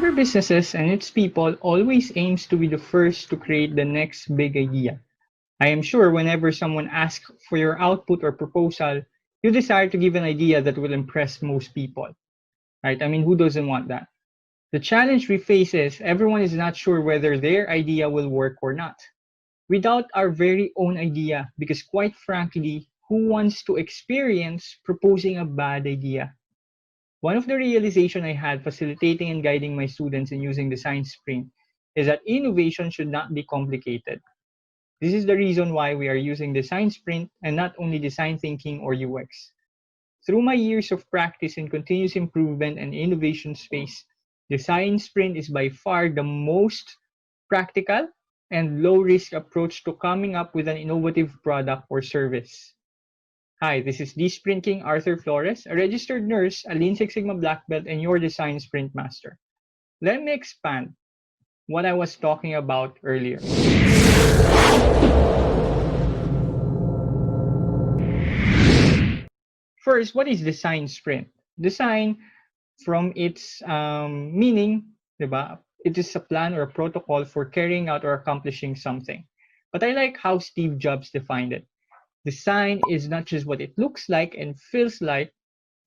Every businesses and its people always aims to be the first to create the next big idea. I am sure whenever someone asks for your output or proposal, you desire to give an idea that will impress most people, right? I mean, who doesn't want that? The challenge we face is everyone is not sure whether their idea will work or not. We doubt our very own idea because, quite frankly, who wants to experience proposing a bad idea? One of the realization I had facilitating and guiding my students in using design sprint is that innovation should not be complicated. This is the reason why we are using design sprint and not only design thinking or UX. Through my years of practice in continuous improvement and innovation space, design sprint is by far the most practical and low risk approach to coming up with an innovative product or service. Hi, this is the Sprint King Arthur Flores, a registered nurse, a Lean Six Sigma Black Belt, and your design sprint master. Let me expand what I was talking about earlier. First, what is design sprint? Design, from its meaning, diba? It is a plan or a protocol for carrying out or accomplishing something. But I like how Steve Jobs defined it. Design is not just what it looks like and feels like.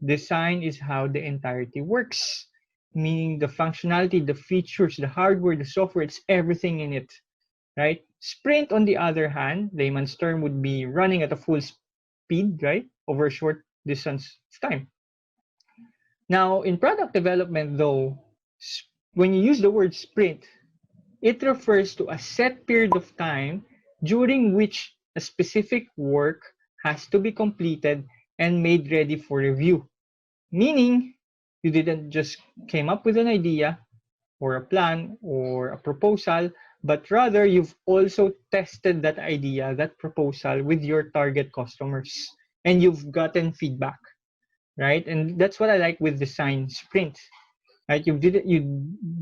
Design is how the entirety works, meaning the functionality, the features, the hardware, the software, it's everything in it, right? Sprint, on the other hand, layman's term would be running at a full speed, right, over a short distance of time. Now, in product development, though, when you use the word sprint, it refers to a set period of time during which a specific work has to be completed and made ready for review. Meaning, you didn't just came up with an idea or a plan or a proposal, but rather you've also tested that idea, that proposal with your target customers, and you've gotten feedback, right? And that's what I like with design sprint. Right, you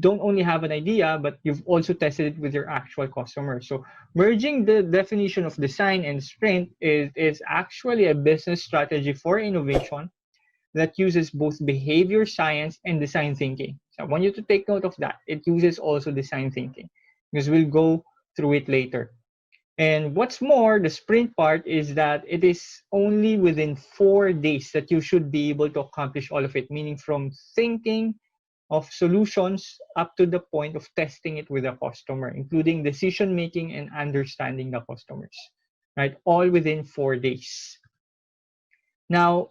don't only have an idea, but you've also tested it with your actual customers. So merging the definition of design and sprint is actually a business strategy for innovation that uses both behavior science and design thinking. So I want you to take note of that. It uses also design thinking because we'll go through it later. And what's more, the sprint part is that it is only within 4 days that you should be able to accomplish all of it, meaning from thinking of solutions up to the point of testing it with a customer, including decision making and understanding the customers, right? All within 4 days. Now,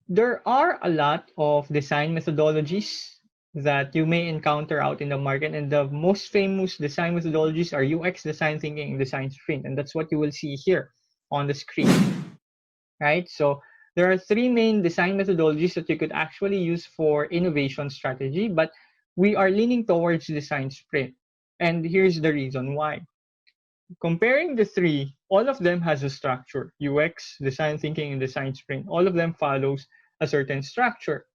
there are a lot of design methodologies that you may encounter out in the market, and the most famous design methodologies are UX, design thinking, and design sprint, and that's what you will see here on the screen, right? So there are 3 main design methodologies that you could actually use for innovation strategy, but we are leaning towards design sprint. And here's the reason why. Comparing the 3, all of them has a structure. UX, design thinking, and design sprint. All of them follows a certain structure.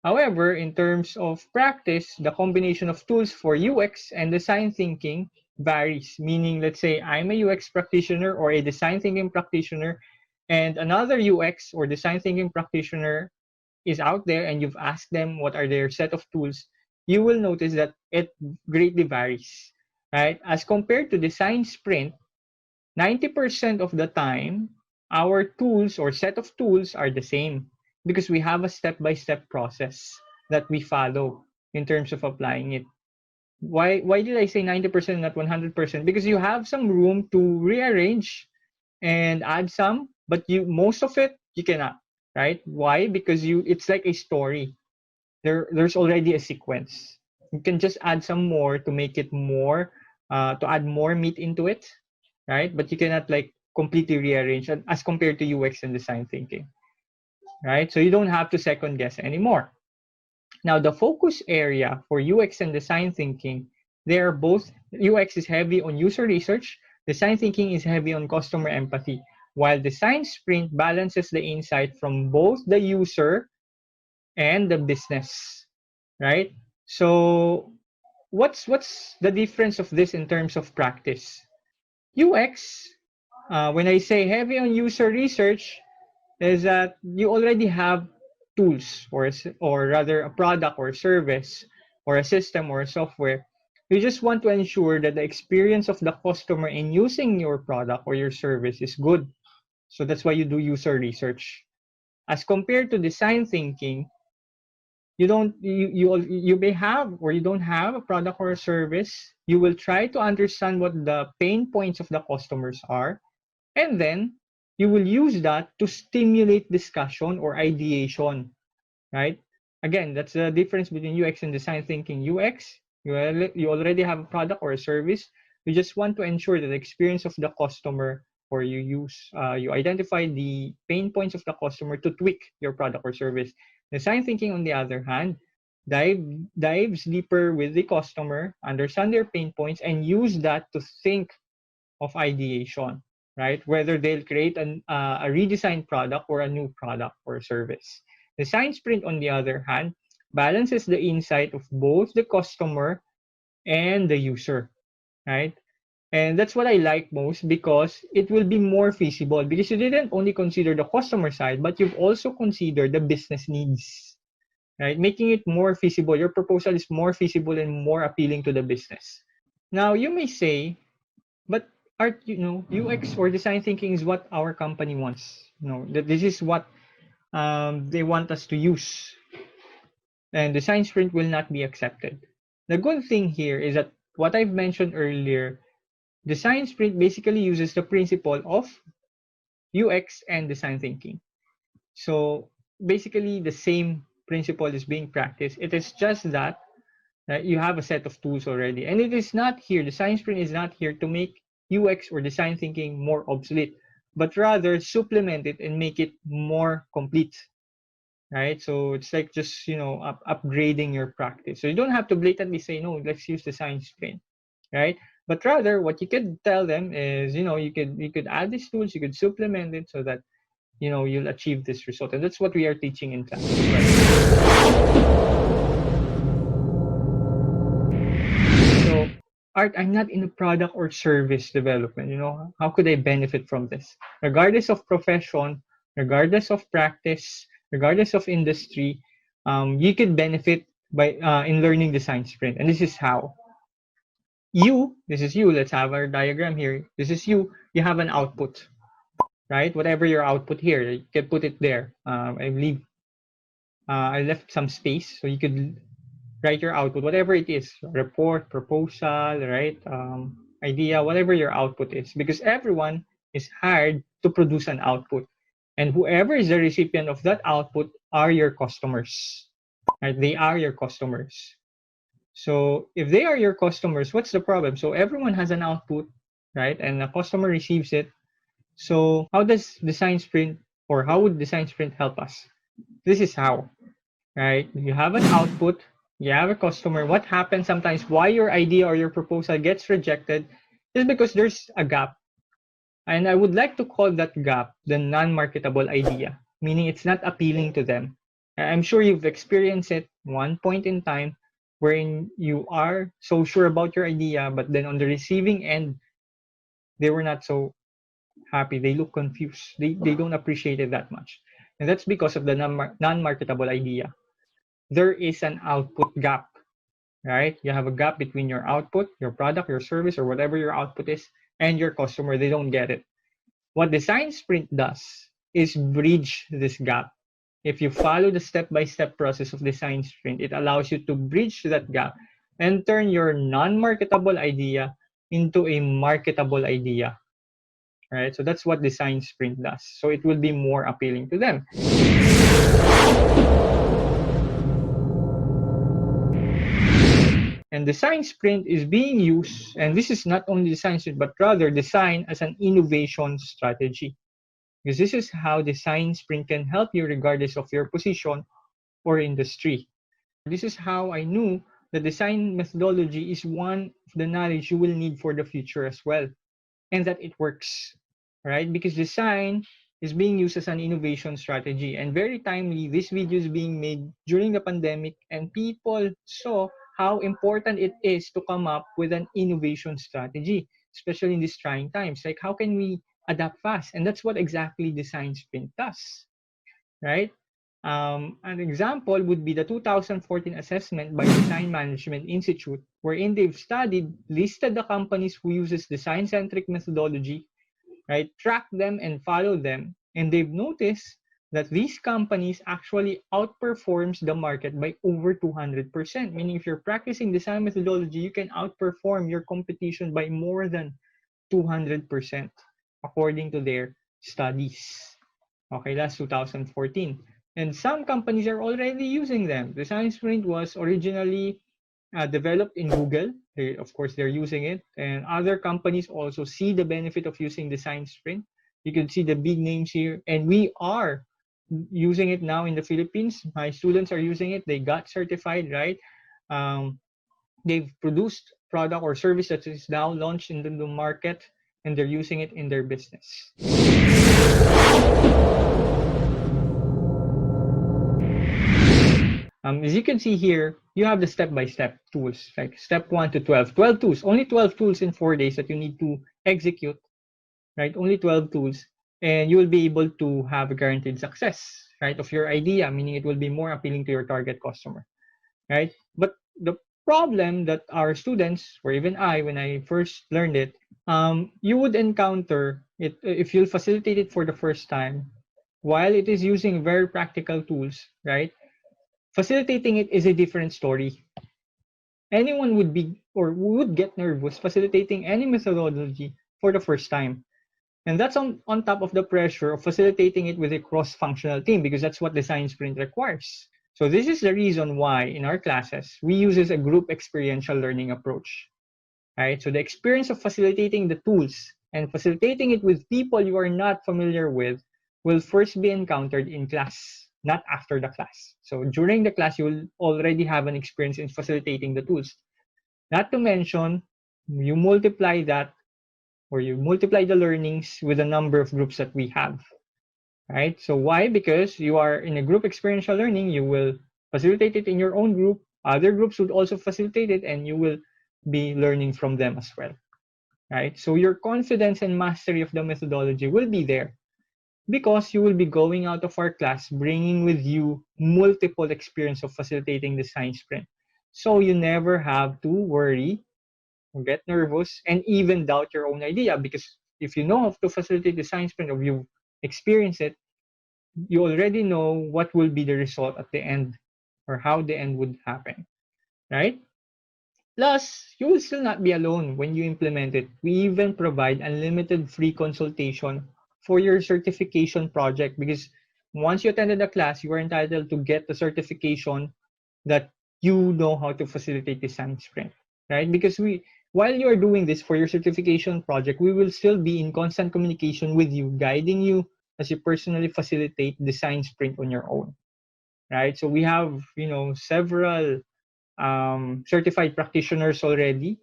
However, in terms of practice, the combination of tools for UX and design thinking varies. Meaning, let's say I'm a UX practitioner or a design thinking practitioner, and another UX or design thinking practitioner is out there and you've asked them what are their set of tools, you will notice that it greatly varies, right? As compared to design sprint, 90% of the time, our tools or set of tools are the same because we have a step-by-step process that we follow in terms of applying it. Why did I say 90% not 100%? Because you have some room to rearrange and add some, but most of it you cannot, right? Why? Because it's like a story. There's already a sequence. You can just add some more to make it more, to add more meat into it, right? But you cannot like completely rearrange as compared to UX and design thinking, right? So you don't have to second guess anymore. Now the focus area for UX and design thinking, they are both, UX is heavy on user research, design thinking is heavy on customer empathy, while design sprint balances the insight from both the user and the business, right? So what's the difference of this in terms of practice? UX, when I say heavy on user research, is that you already have tools or rather a product or service or a system or a software, you just want to ensure that the experience of the customer in using your product or your service is good. So that's why you do user research. As compared to design thinking, you may have or you don't have a product or a service. You will try to understand what the pain points of the customers are, and then you will use that to stimulate discussion or ideation, right? Again, that's the difference between UX and design thinking. UX, you already have a product or a service. You just want to ensure that the experience of the customer, or you identify the pain points of the customer to tweak your product or service. Design thinking, on the other hand, dives deeper with the customer, understand their pain points, and use that to think of ideation, right? Whether they'll create a redesigned product or a new product or service. The science sprint, on the other hand, balances the insight of both the customer and the user, right? And that's what I like most, because it will be more feasible, because you didn't only consider the customer side, but you've also considered the business needs, right? Making it more feasible. Your proposal is more feasible and more appealing to the business. Now, you may say, but art, UX or design thinking is what our company wants. That this is what they want us to use, and design sprint will not be accepted. The good thing here is that what I've mentioned earlier, design sprint basically uses the principle of UX and design thinking. So basically, the same principle is being practiced. It is just that you have a set of tools already, and it is not here. The science sprint is not here to make UX or design thinking more obsolete, but rather supplement it and make it more complete, right? So it's like just upgrading your practice. So you don't have to blatantly say no, let's use the science sprint, right? But rather, what you could tell them is, you could add these tools, you could supplement it so that you'll achieve this result, and that's what we are teaching in class. So, Art, I'm not in a product or service development. How could I benefit from this? Regardless of profession, regardless of practice, regardless of industry, you could benefit by in learning design sprint. And this is how. This is you. Let's have our diagram here. This is you. You have an output, right? Whatever your output here, you can put it there. I left some space so you could write your output, whatever it is, report, proposal, right? Idea, whatever your output is, because everyone is hired to produce an output. And whoever is the recipient of that output are your customers, right? They are your customers. So if they are your customers, what's the problem? So everyone has an output, right? And a customer receives it. So how does design sprint, or how would design sprint help us? This is how, right? You have an output, you have a customer. What happens sometimes, why your idea or your proposal gets rejected, is because there's a gap. And I would like to call that gap the non-marketable idea, meaning it's not appealing to them. I'm sure you've experienced it one point in time wherein you are so sure about your idea, but then on the receiving end, they were not so happy. They look confused. They don't appreciate it that much. And that's because of the non-marketable idea. There is an output gap, right? You have a gap between your output, your product, your service, or whatever your output is, and your customer. They don't get it. What Design Sprint does is bridge this gap. If you follow the step-by-step process of Design Sprint, it allows you to bridge that gap and turn your non-marketable idea into a marketable idea, right? So that's what Design Sprint does. So it will be more appealing to them. And design sprint is being used, and this is not only design sprint, but rather design as an innovation strategy. Because this is how design sprint can help you regardless of your position or industry. This is how I knew the design methodology is one of the knowledge you will need for the future as well, and that it works, right? Because design is being used as an innovation strategy, and very timely, this video is being made during the pandemic, and people saw how important it is to come up with an innovation strategy, especially in these trying times. Like, how can we adapt fast? And that's what exactly design sprint does, right? An example would be the 2014 assessment by Design Management Institute, wherein they've listed the companies who uses design-centric methodology, right? Track them and follow them, and they've noticed that these companies actually outperforms the market by over 200%. Meaning, if you're practicing design methodology, you can outperform your competition by more than 200%, according to their studies. Okay, that's 2014. And some companies are already using them. Design Sprint was originally developed in Google. Of course, they're using it. And other companies also see the benefit of using Design Sprint. You can see the big names here. And we are using it now in the Philippines. My students are using it. They got certified, right? Um, they've produced product or service that is now launched in the market, and they're using it in their business. As you can see here, you have the step-by-step tools, like step 1 to 12. 12 tools, only 12 tools in 4 days that you need to execute, right? Only 12 tools, and you will be able to have a guaranteed success, right, of your idea, meaning it will be more appealing to your target customer, right? But the problem that our students, or even I, when I first learned it, you would encounter it if you'll facilitate it for the first time. While it is using very practical tools, right? Facilitating it is a different story. Anyone would be or would get nervous facilitating any methodology for the first time. And that's on top of the pressure of facilitating it with a cross-functional team, because that's what design sprint requires. So this is the reason why in our classes, we use a group experiential learning approach. Right? So the experience of facilitating the tools and facilitating it with people you are not familiar with will first be encountered in class, not after the class. So during the class, you will already have an experience in facilitating the tools. Not to mention, you multiply that, or you multiply the learnings with the number of groups that we have. Right? So why? Because you are in a group experiential learning, you will facilitate it in your own group. Other groups would also facilitate it, and you will be learning from them as well. Right? So your confidence and mastery of the methodology will be there, because you will be going out of our class bringing with you multiple experience of facilitating the design sprint. So you never have to worry or get nervous and even doubt your own idea, because if you know how to facilitate the design sprint or you experience it, you already know what will be the result at the end, or how the end would happen, right? Plus, you will still not be alone when you implement it. We even provide unlimited free consultation for your certification project, because once you attended the class, you are entitled to get the certification that you know how to facilitate design sprint, right? Because while you are doing this for your certification project, we will still be in constant communication with you, guiding you as you personally facilitate design sprint on your own, right? So we have, several certified practitioners already.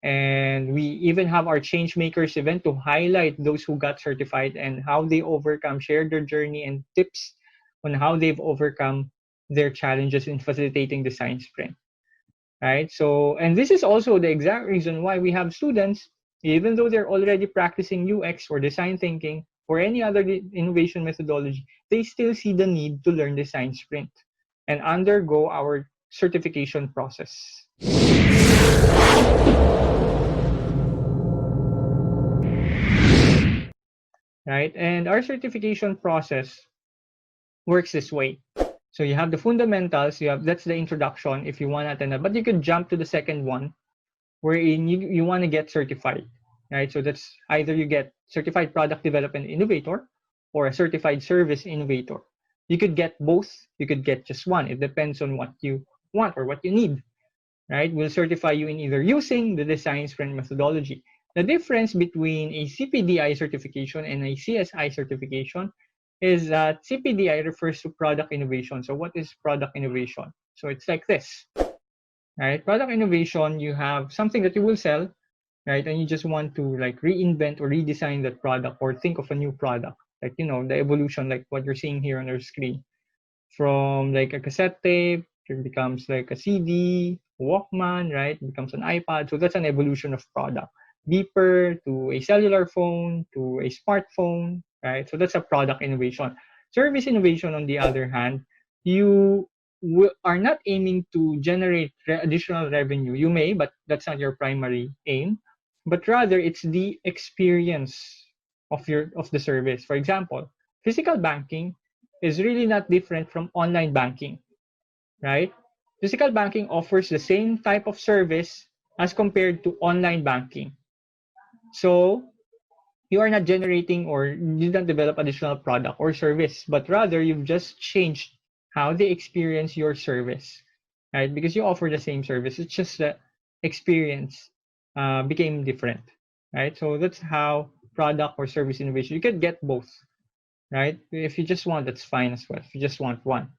And we even have our change makers event to highlight those who got certified and how they overcome, share their journey and tips on how they've overcome their challenges in facilitating design sprint. Right? So, and this is also the exact reason why we have students, even though they're already practicing UX or design thinking or any other innovation methodology, they still see the need to learn design sprint and undergo our certification process. Right? And our certification process works this way. So you have the fundamentals, that's the introduction if you want to attend that, but you could jump to the second one wherein you want to get certified, right? So that's either you get certified product development innovator or a certified service innovator. You could get both, you could get just one. It depends on what you want or what you need, right? We'll certify you in either using the design sprint methodology. The difference between a CPDI certification and a CSI certification is that CPDI refers to product innovation. So what is product innovation? So it's like this, right? Product innovation, you have something that you will sell, right? And you just want to like reinvent or redesign that product or think of a new product, like, the evolution, like what you're seeing here on your screen. From like a cassette tape, it becomes like a CD, Walkman, right? It becomes an iPad. So that's an evolution of product. Beeper to a cellular phone to a smartphone, right? So that's a product innovation. Service innovation, on the other hand, you are not aiming to generate additional revenue. You may, but that's not your primary aim. But rather, it's the experience of the service. For example, physical banking is really not different from online banking, right? Physical banking offers the same type of service as compared to online banking. So you are not generating or you did not develop additional product or service, but rather you've just changed how they experience your service, right? Because you offer the same service, it's just the experience became different, right? So that's how product or service innovation, you can get both, right? If you just want, that's fine as well. If you just want one.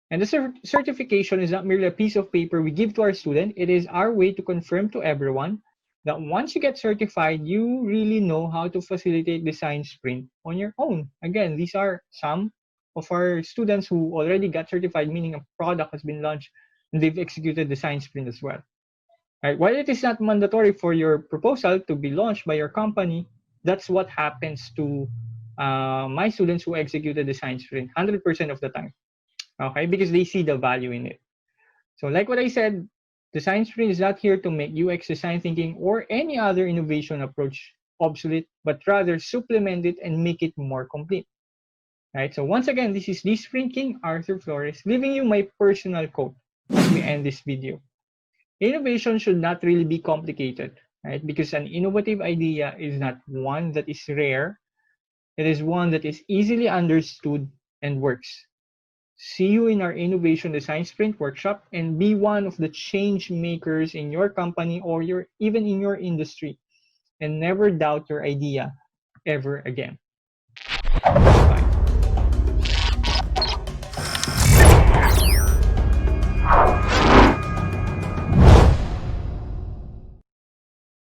And the certification is not merely a piece of paper we give to our student. It is our way to confirm to everyone that once you get certified, you really know how to facilitate design sprint on your own. Again, these are some of our students who already got certified, meaning a product has been launched and they've executed design sprint as well. Right? While it is not mandatory for your proposal to be launched by your company, that's what happens to my students who executed design sprint 100% of the time. Okay, because they see the value in it. So like what I said, design sprint is not here to make UX design thinking or any other innovation approach obsolete, but rather supplement it and make it more complete. Right. So once again, this is the Sprint King, Arthur Flores, leaving you my personal quote as we end this video. Innovation should not really be complicated, right? Because an innovative idea is not one that is rare. It is one that is easily understood and works. See you in our Innovation Design Sprint workshop and be one of the change makers in your company or even in your industry. And never doubt your idea ever again.